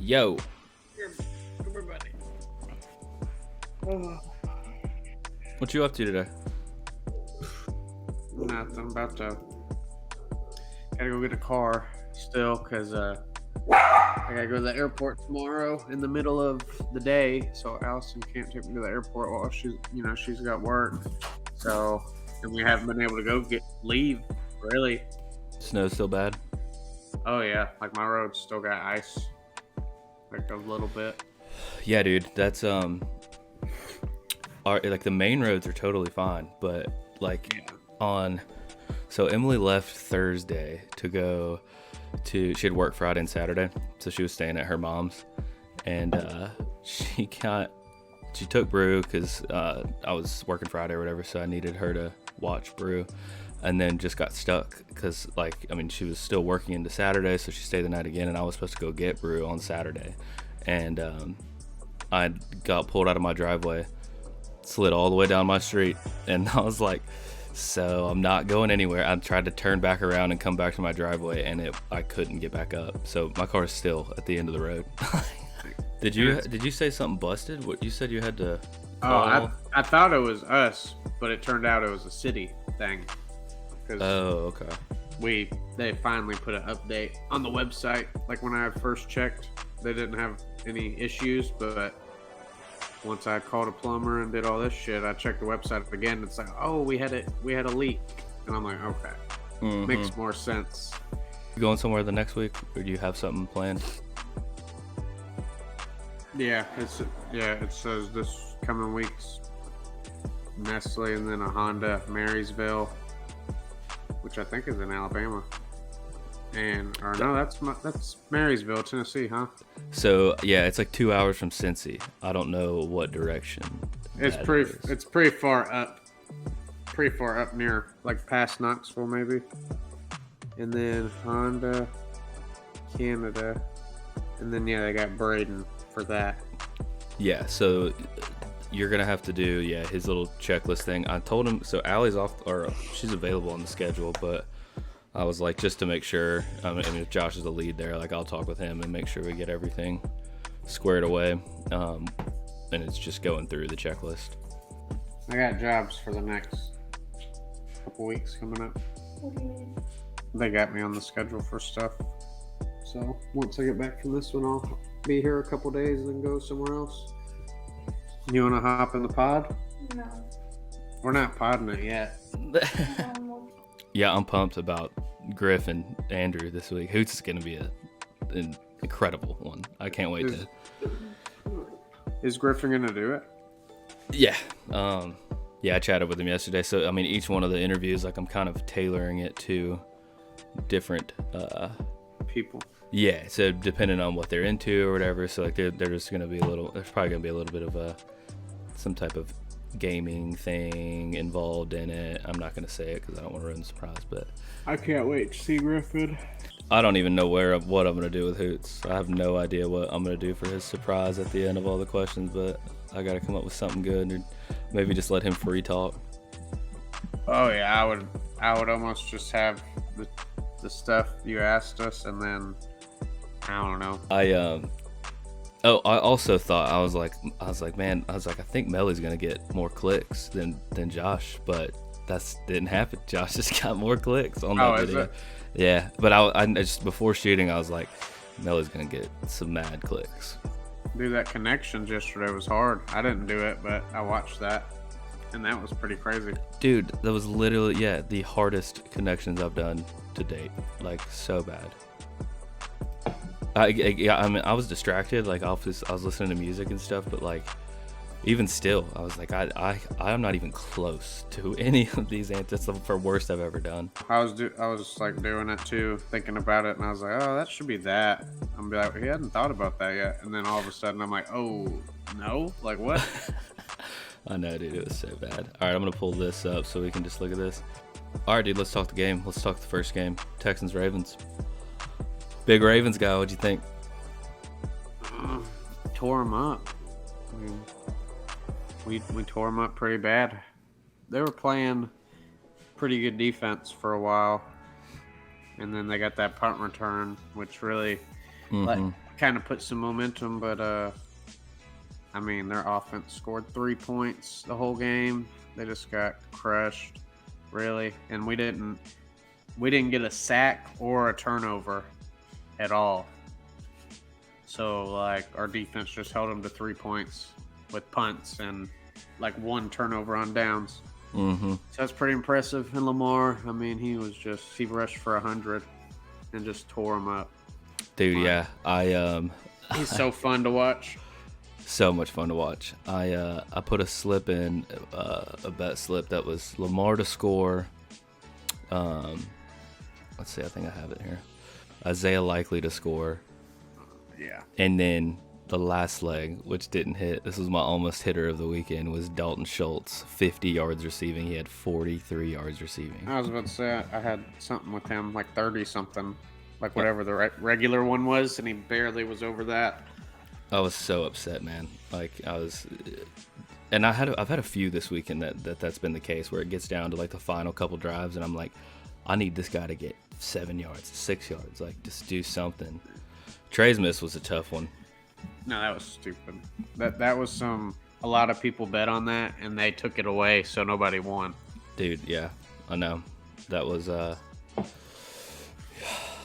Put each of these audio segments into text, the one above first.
Yo. Come here, buddy. What you up to today? Nothing. I'm about to. Gotta go get a car still, cause I gotta go to the airport tomorrow in the middle of the day. So Allison can't take me to the airport while she's got work. So, and we haven't been able to leave really. Snow's still bad? Oh yeah, like my road's still got ice, like a little bit. Yeah, dude. That's the main roads are totally fine, but so Emily left Thursday to go she had work Friday and Saturday, so she was staying at her mom's, and she took Brew because I was working Friday or whatever, so I needed her to watch Brew, and then just got stuck because she was still working into Saturday, so she stayed the night again, and I was supposed to go get Brew on Saturday, and I got pulled out of my driveway, slid all the way down my street, and I was like, so I'm not going anywhere. I tried to turn back around and come back to my driveway, and I couldn't get back up. So my car is still at the end of the road. Did you say something busted? What you said you had to? Oh, I thought it was us, but it turned out it was a city thing. Oh, okay. They finally put an update on the website. Like when I first checked, they didn't have any issues, but once I called a plumber and did all this shit, I checked the website again. It's like, oh, we had a leak, and I'm like, okay, makes more sense. You going somewhere the next week, or do you have something planned? Yeah, it says this coming week's Nestle, and then a Honda Marysville, which I think is in Alabama. That's Marysville, Tennessee, huh? So yeah, it's like 2 hours from Cincy. I don't know what direction. It's pretty far up. Pretty far up near, like past Knoxville maybe. And then Honda, Canada, and then they got Braden for that. Yeah, so you're gonna have to do his little checklist thing. I told him, so Allie's she's available on the schedule, but I was like, just to make sure, if Josh is the lead there, like I'll talk with him and make sure we get everything squared away. And it's just going through the checklist. I got jobs for the next couple weeks coming up. What do you mean? They got me on the schedule for stuff. So once I get back from this one, I'll be here a couple days and then go somewhere else. You want to hop in the pod? No. We're not podding it yet. Yeah, I'm pumped about Griff and Andrew this week. Hoots is going to be an incredible one. I can't wait to. Is Griffin going to do it? Yeah. I chatted with him yesterday. So, each one of the interviews, I'm kind of tailoring it to different people. Yeah, so depending on what they're into or whatever. So, they're just going to be there's probably going to be a little bit of some type of gaming thing involved in it. I'm not going to say it because I don't want to ruin the surprise, but I can't wait to see Griffin. I don't even know what I'm going to do with Hoots. I have no idea what I'm going to do for his surprise at the end of all the questions, but I got to come up with something good, or maybe just let him free talk. Oh yeah, I would almost just have the stuff you asked us, and then I don't know. I also thought I was like, I think Melly's gonna get more clicks than Josh, but that didn't happen. Josh just got more clicks on that video. Is it? Yeah, but I just before shooting, I was like, Melly's gonna get some mad clicks. Dude, that connections yesterday was hard. I didn't do it, but I watched that, and that was pretty crazy. Dude, that was literally the hardest connections I've done to date. Like so bad. I was distracted. Like I was listening to music and stuff, but even still, I was like, I'm not even close to any of these answers. That's the worst I've ever done. I was doing it too, thinking about it, and I was like, oh, that should be that. I'm like, he hadn't thought about that yet, and then all of a sudden, I'm like, oh no, like what? I know, dude, it was so bad. All right, I'm gonna pull this up so we can just look at this. All right, dude, let's talk the game. Let's talk the first game, Texans Ravens. Big Ravens guy, what'd you think? Tore him up. We tore them up pretty bad. They were playing pretty good defense for a while, and then they got that punt return, which really kind of put some momentum, but I mean, their offense scored 3 points the whole game. They just got crushed, really, and we didn't get a sack or a turnover at all. So like our defense just held them to 3 points with punts and like 1 turnover on downs. Mm-hmm. So that's pretty impressive. And Lamar, I mean, he rushed for 100 and just tore him up. Dude, yeah, He's so fun to watch. So much fun to watch. I put a slip in, a bet slip that was Lamar to score. Let's see, I think I have it here. Isaiah Likely to score. Yeah. And then the last leg, which didn't hit, this was my almost hitter of the weekend, was Dalton Schultz, 50 yards receiving. He had 43 yards receiving. I was about to say, I had something with him, like 30-something, like whatever the regular one was, and he barely was over that. I was so upset, man. Like, and I've had a few this weekend that's been the case, where it gets down to like the final couple drives, and I'm like, I need this guy to get 7 yards, 6 yards, like just do something. Trey's miss was a tough one. No, that was stupid. That was a lot of people bet on that, and they took it away, so nobody won. Dude, yeah, I know. That was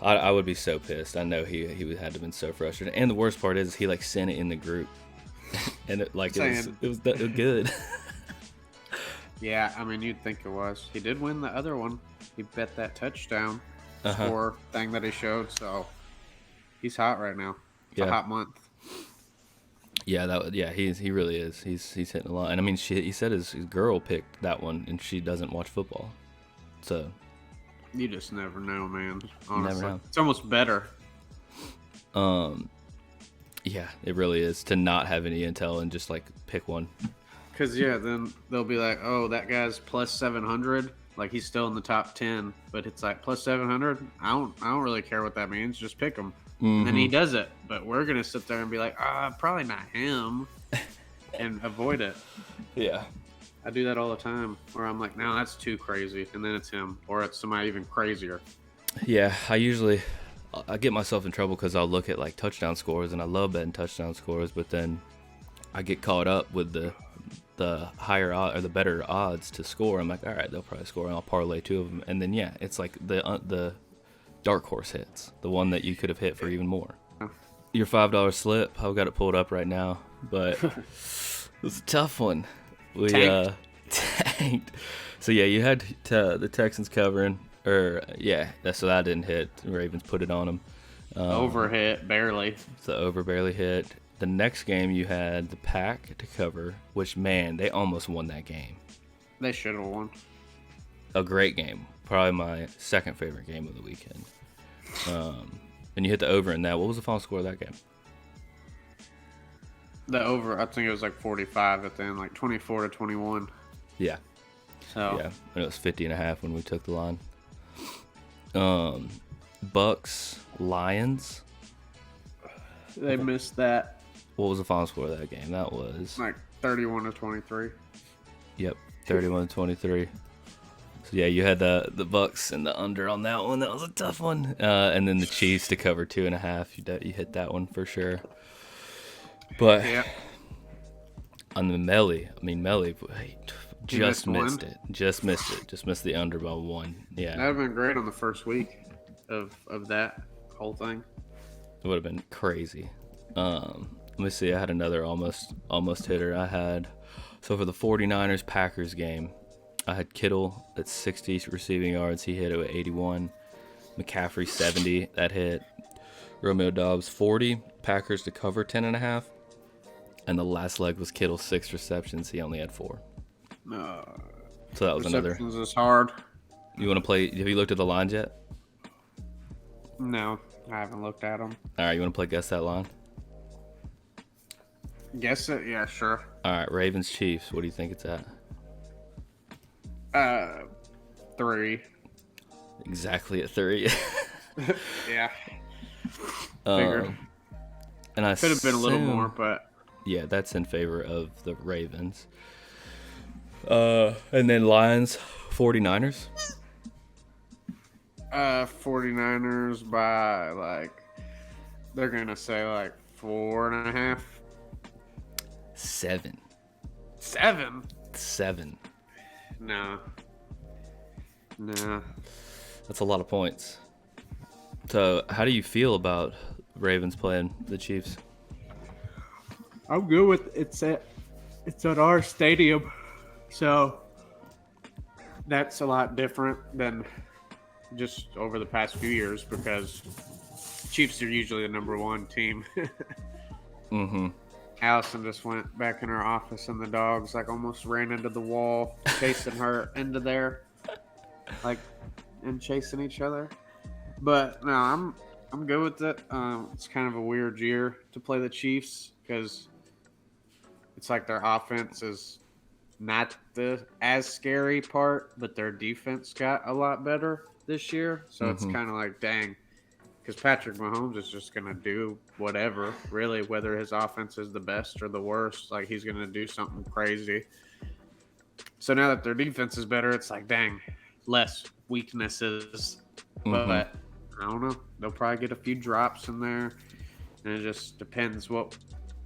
I would be so pissed. I know he had to have been so frustrated. And the worst part is he like sent it in the group, and it was good. Yeah, I mean, you'd think it was. He did win the other one. He bet that touchdown score thing that he showed, so he's hot right now. It's a hot month. Yeah, he really is. He's hitting a lot. And I mean, he said his girl picked that one, and she doesn't watch football. So you just never know, man. Honestly, never know. It's almost better. Yeah, it really is, to not have any intel and just like pick one. Because then they'll be like, oh, that guy's plus 700. Like, he's still in the top 10, but it's like plus 700. I don't really care what that means. Just pick him. Mm-hmm. And then he does it. But we're gonna sit there and be like, probably not him, and avoid it. Yeah, I do that all the time. Where I'm like, no, that's too crazy, and then it's him, or it's somebody even crazier. Yeah, I get myself in trouble because I'll look at like touchdown scores, and I love betting touchdown scores, but then I get caught up with the higher or the better odds to score. I'm like, all right, they'll probably score, and I'll parlay 2 of them, and then it's like the dark horse hits, the one that you could have hit for even more. Your $5 slip, I've got it pulled up right now, but it was a tough one. We tanked. So yeah, you had the Texans covering, so that didn't hit. The Ravens put it on them. Over hit barely. The over barely hit. The next game you had the Pack to cover, which, man, they almost won that game. They should have won. A great game. Probably my second favorite game of the weekend. And you hit the over in that. What was the final score of that game? The over, I think it was like 45 at the end, like 24-21. Yeah. So. Yeah, and it was 50.5 when we took the line. Bucks, Lions. They missed that. What was the final score of that game? That was like 31-23. Yep, 31-23. So yeah, you had the Bucks and the under on that one. That was a tough one. And then the Chiefs to cover 2.5. You hit that one for sure. But on the Melly, just missed it. Just missed it. Just missed the under by 1. Yeah, that would have been great on the first week of that whole thing. It would have been crazy. Let me see. I had another almost hitter. So for the 49ers Packers game, I had Kittle at 60 receiving yards. He hit it with 81. McCaffrey 70. That hit. Romeo Doubs 40. Packers to cover 10.5. And the last leg was Kittle 6 receptions. He only had 4. So that was another. Receptions is hard. You want to play? Have you looked at the lines yet? No, I haven't looked at them. All right, you want to play guess that line? Guess it? Yeah, sure. All right, Ravens Chiefs. What do you think it's at? 3. Exactly at 3. Yeah. Figured. And I could have been a little more, but yeah, that's in favor of the Ravens. And then Lions, 49ers. 49ers by like They're gonna say like 4.5. 7. 7? 7. No. No. That's a lot of points. So, how do you feel about Ravens playing the Chiefs? I'm good with it's at our stadium, so that's a lot different than just over the past few years because Chiefs are usually the number one team. Mm-hmm. Allison just went back in her office and the dogs like almost ran into the wall, chasing her into there, like and chasing each other. But no, I'm good with it. It's kind of a weird year to play the Chiefs because it's like their offense is not the as scary part, but their defense got a lot better this year. So it's kind of like, dang, because Patrick Mahomes is just going to do whatever, really, whether his offense is the best or the worst. Like, he's going to do something crazy. So now that their defense is better, it's like, dang, less weaknesses. But I don't know. They'll probably get a few drops in there. And it just depends what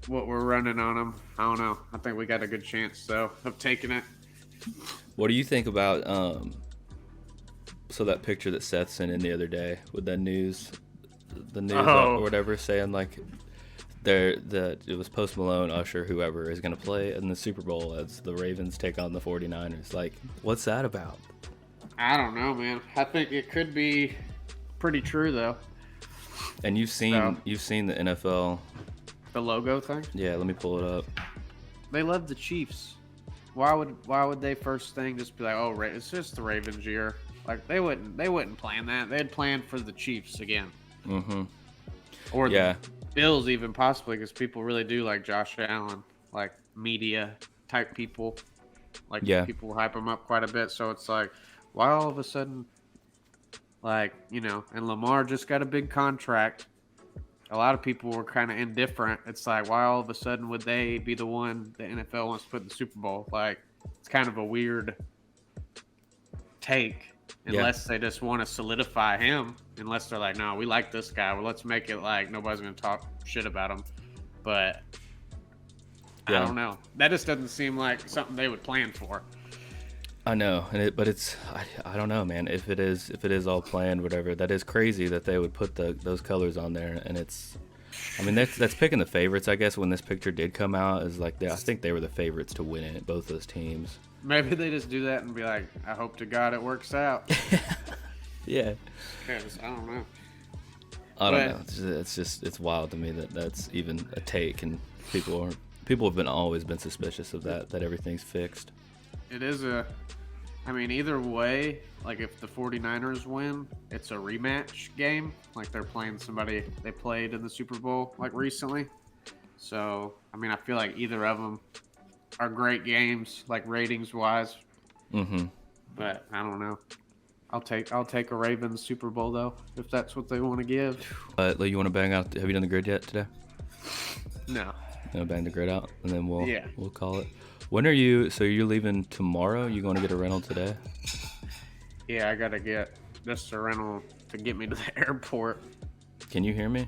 we're running on them. I don't know. I think we got a good chance, though, of taking it. What do you think about so that picture that Seth sent in the other day with that news, or whatever, saying like it was Post Malone, Usher, whoever is going to play in the Super Bowl as the Ravens take on the 49ers. Like, what's that about? I don't know, man. I think it could be pretty true, though. And you've seen the NFL. The logo thing? Yeah, let me pull it up. They love the Chiefs. Why would they first thing just be like, oh, it's just the Ravens year? Like they wouldn't plan that. They'd plan for the Chiefs again. Mm-hmm. Or the Bills even possibly because people really do like Josh Allen, like media type people. Like people hype him up quite a bit. So it's like, why all of a sudden, like, you know, and Lamar just got a big contract. A lot of people were kind of indifferent. It's like, why all of a sudden would they be the one the NFL wants to put in the Super Bowl? Like, it's kind of a weird take, unless they just want to solidify him. Unless they're like, no, we like this guy. Well, let's make it like nobody's going to talk shit about him. But I don't know. That just doesn't seem like something they would plan for. I know, but it's I don't know, man. If it is all planned, whatever, that is crazy that they would put those colors on there, and it's, I mean, that's picking the favorites, I guess. When this picture did come out, is like I think they were the favorites to win it, both those teams. Maybe they just do that and be like, I hope to God it works out. Yeah. Because I don't know. I don't know. It's wild to me that that's even a take, and people have always been suspicious of that everything's fixed. It is I mean, either way, like if the 49ers win, it's a rematch game. Like they're playing somebody they played in the Super Bowl like recently. So, I mean, I feel like either of them are great games, like ratings wise. Mm-hmm. But I don't know. I'll take a Ravens Super Bowl though, if that's what they want to give. You want to bang out? Have you done the grid yet today? No. You want to bang the grid out, and then we'll call it. When are you? So you're leaving tomorrow? You going to get a rental today? Yeah, I gotta get just a rental to get me to the airport. Can you hear me?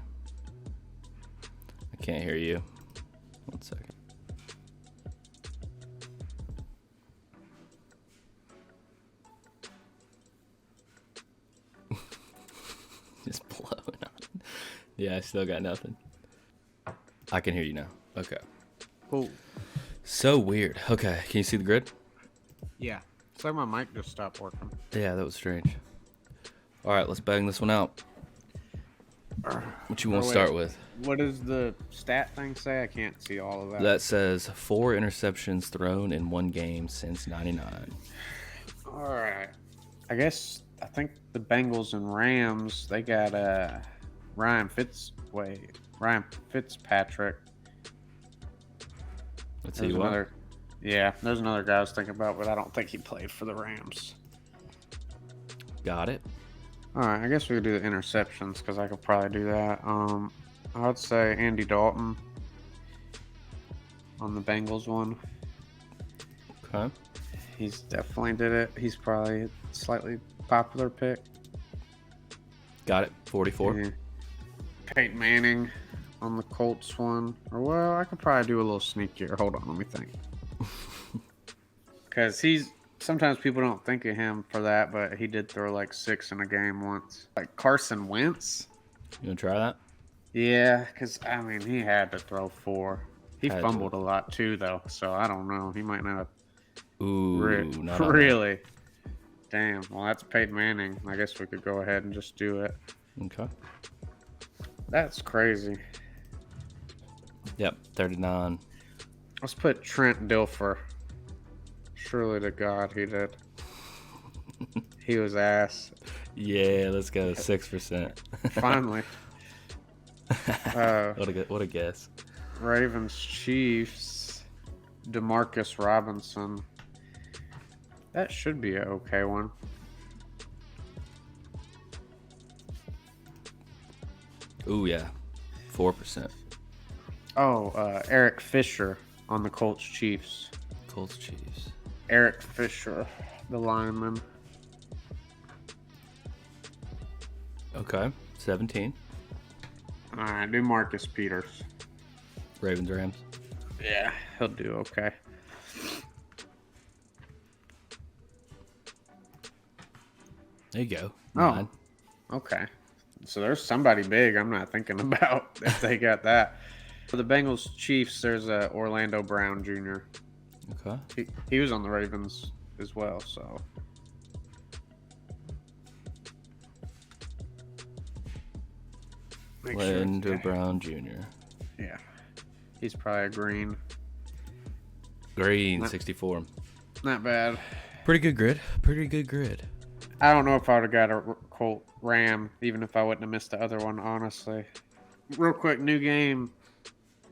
I can't hear you. 1 second. Just blowing on. Yeah, I still got nothing. I can hear you now. Okay. Cool. So weird. Okay, can you see the grid? Yeah. It's like my mic just stopped working. Yeah, that was strange. All right, let's bang this one out. What you want to start with? What does the stat thing say? I can't see all of that. That says 4 interceptions thrown in one game since '99. All right. I think the Bengals and Rams, they got Ryan Fitzpatrick. Let's see what. Yeah, there's another guy I was thinking about, but I don't think he played for the Rams. Got it. All right, I guess we could do the interceptions because I could probably do that. I would say Andy Dalton on the Bengals one. Okay. He's definitely did it. He's probably a slightly popular pick. Got it. 44. Yeah. Peyton Manning on the Colts one. Or, well, I could probably do a little sneakier. Hold on, let me think. Because sometimes people don't think of him for that, but he did throw like 6 in a game once. Like Carson Wentz? You want to try that? Yeah, because, I mean, he had to throw 4. He Had to. fumbled a lot too, though, so I don't know. He might not Ooh, have. not on that. Really? Damn. Well, that's Peyton Manning. I guess we could go ahead and just do it. Okay. That's crazy. Yep, 39. Let's put Trent Dilfer. Surely to God he did. He was ass. Yeah, let's go 6%. Finally. What a guess. Ravens Chiefs. DeMarcus Robinson. That should be an okay one. Ooh, yeah, 4%. Oh, Eric Fisher on the Colts Chiefs. Colts Chiefs. Eric Fisher, the lineman. Okay, 17. All right, do Marcus Peters. Ravens Rams. Yeah, he'll do okay. There you go. Oh. 9. Okay. So there's somebody big I'm not thinking about if they got that. For the Bengals Chiefs, there's Orlando Brown Jr. Okay. He was on the Ravens as well, so. Make sure it's- Orlando Brown Jr. Yeah. He's probably a green. Green, 64. Not bad. Pretty good grid. Pretty good grid. I don't know if I would have got a Colt Ram, even if I wouldn't have missed the other one, honestly. Real quick, new game.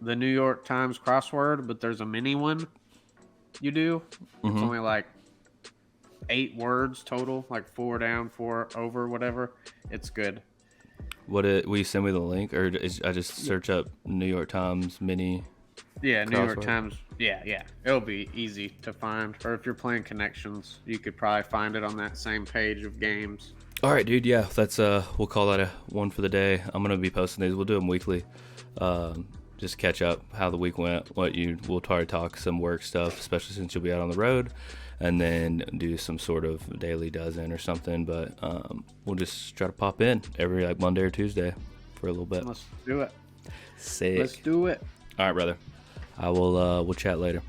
The New York Times crossword, but there's a mini one you do. It's only like 8 words total, like 4 down, 4 over, whatever. It's good. Will you send me the link, or I just search up New York Times mini? Yeah, New York Crossword? Times. Yeah. It'll be easy to find. Or if you're playing Connections, you could probably find it on that same page of games. All right, dude. Yeah, that's we'll call that a one for the day. I'm gonna be posting these. We'll do them weekly. Just catch up how the week went. We'll try to talk some work stuff, especially since you'll be out on the road, and then do some sort of daily dozen or something. But we'll just try to pop in every like Monday or Tuesday for a little bit. Let's do it. Sick. Let's do it. All right, brother. I will. We'll chat later.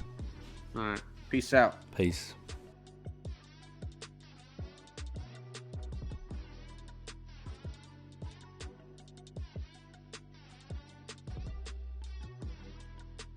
All right. Peace out. Peace.